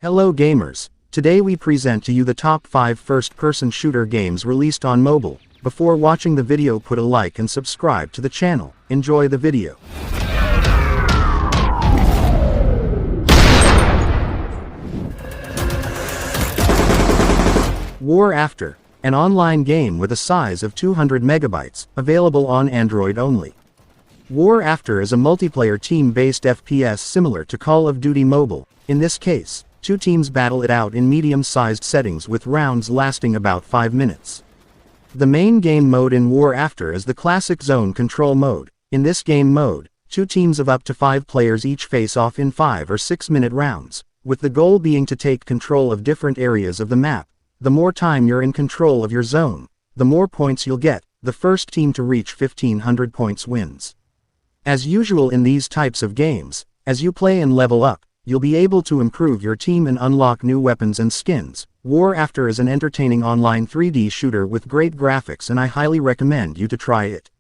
Hello gamers, today we present to you the top 5 first-person shooter games released on mobile. Before watching the video, put a like and subscribe to the channel. Enjoy the video. War After, an online game with a size of 200 megabytes, available on Android only. War After is a multiplayer team-based FPS similar to Call of Duty Mobile. In this case, two teams battle it out in medium-sized settings with rounds lasting about 5 minutes. The main game mode in War After is the classic zone control mode. In this game mode, two teams of up to 5 players each face off in 5 or 6-minute rounds, with the goal being to take control of different areas of the map. The more time you're in control of your zone, the more points you'll get. The first team to reach 1500 points wins. As usual in these types of games, as you play and level up, you'll be able to improve your team and unlock new weapons and skins. War After is an entertaining online 3D shooter with great graphics, and I highly recommend you to try it.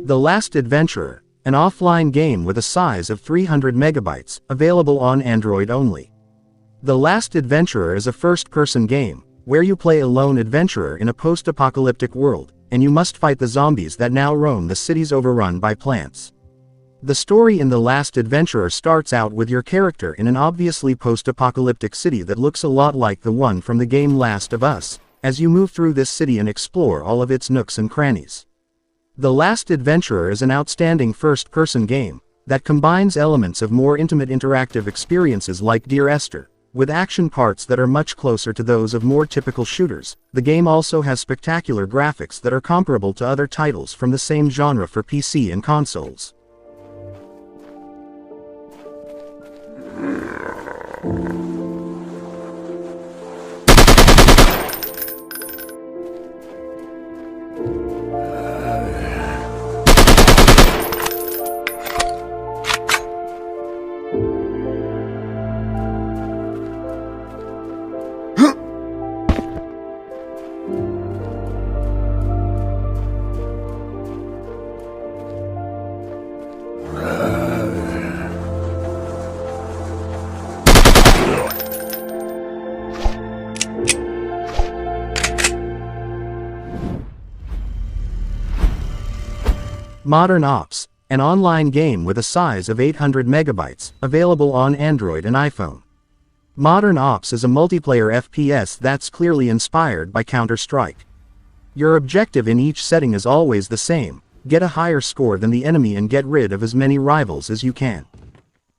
The Last Adventurer, an offline game with a size of 300 megabytes, available on Android only. The Last Adventurer is a first-person game, where you play a lone adventurer in a post-apocalyptic world, and you must fight the zombies that now roam the cities overrun by plants. The story in The Last Adventurer starts out with your character in an obviously post-apocalyptic city that looks a lot like the one from the game Last of Us, as you move through this city and explore all of its nooks and crannies. The Last Adventurer is an outstanding first-person game that combines elements of more intimate interactive experiences like Dear Esther, with action parts that are much closer to those of more typical shooters. The game also has spectacular graphics that are comparable to other titles from the same genre for PC and consoles. Modern Ops, an online game with a size of 800 megabytes, available on Android and iPhone. Modern Ops is a multiplayer FPS that's clearly inspired by Counter-Strike. Your objective in each setting is always the same: get a higher score than the enemy and get rid of as many rivals as you can.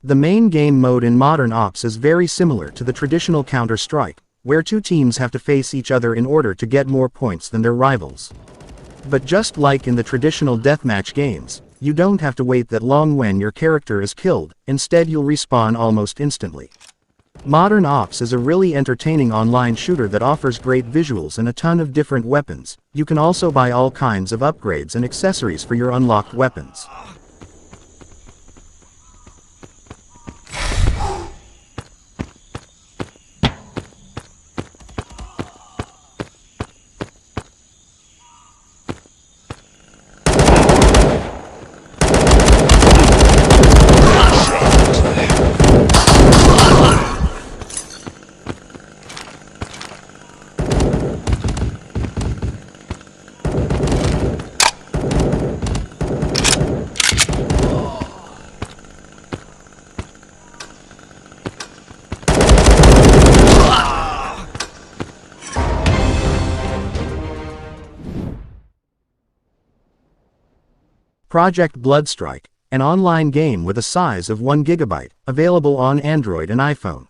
The main game mode in Modern Ops is very similar to the traditional Counter-Strike, where two teams have to face each other in order to get more points than their rivals. But just like in the traditional deathmatch games, you don't have to wait that long when your character is killed. Instead, you'll respawn almost instantly. Modern Ops is a really entertaining online shooter that offers great visuals and a ton of different weapons. You can also buy all kinds of upgrades and accessories for your unlocked weapons. Project BloodStrike, an online game with a size of 1 GB, available on Android and iPhone.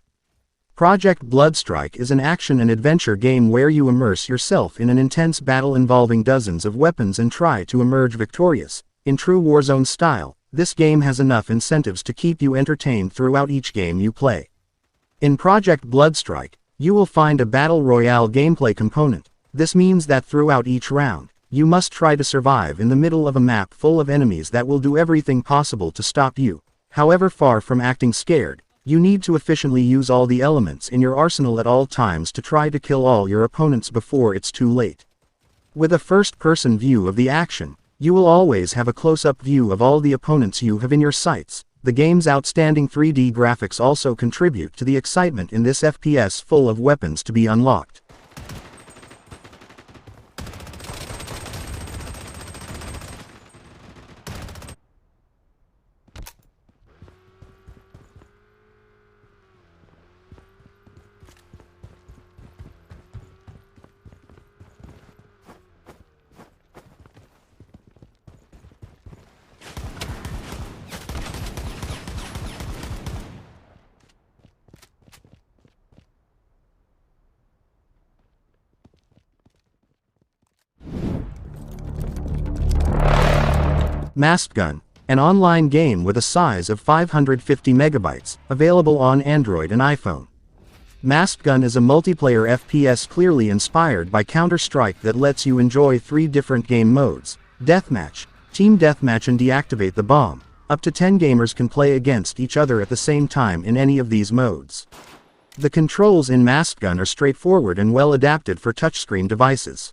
Project BloodStrike is an action and adventure game where you immerse yourself in an intense battle involving dozens of weapons and try to emerge victorious. In true Warzone style, this game has enough incentives to keep you entertained throughout each game you play. In Project BloodStrike, you will find a Battle Royale gameplay component. This means that throughout each round, you must try to survive in the middle of a map full of enemies that will do everything possible to stop you. However, far from acting scared, you need to efficiently use all the elements in your arsenal at all times to try to kill all your opponents before it's too late. With a first-person view of the action, you will always have a close-up view of all the opponents you have in your sights. The game's outstanding 3D graphics also contribute to the excitement in this FPS full of weapons to be unlocked. MaskGun, an online game with a size of 550 megabytes, available on Android and iPhone. MaskGun is a multiplayer FPS clearly inspired by Counter-Strike that lets you enjoy 3 different game modes: Deathmatch, Team Deathmatch and Deactivate the Bomb. Up to 10 gamers can play against each other at the same time in any of these modes. The controls in MaskGun are straightforward and well adapted for touchscreen devices.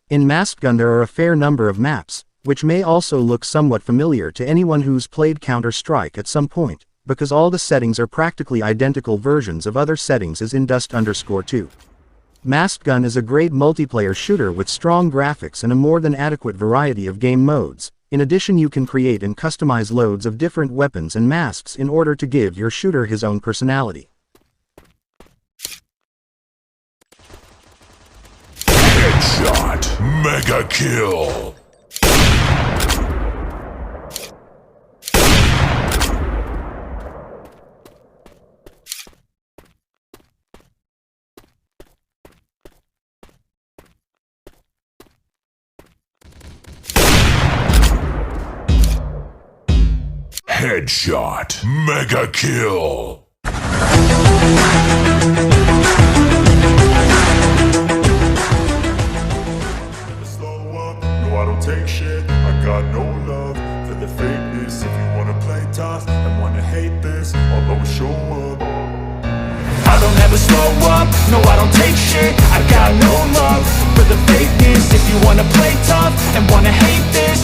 In MaskGun there are a fair number of maps, which may also look somewhat familiar to anyone who's played Counter-Strike at some point, because all the settings are practically identical versions of other settings as in Dust_2. MaskGun is a great multiplayer shooter with strong graphics and a more than adequate variety of game modes. In addition, you can create and customize loads of different weapons and masks in order to give your shooter his own personality. Headshot, mega kill. Headshot, mega kill. Slow up, no I don't take shit. I got no love for the fakeness. If you wanna play tough and wanna hate this, I'll always show up. I don't ever slow up, no I don't take shit. I got no love for the fakeness. If you wanna play tough and wanna hate this,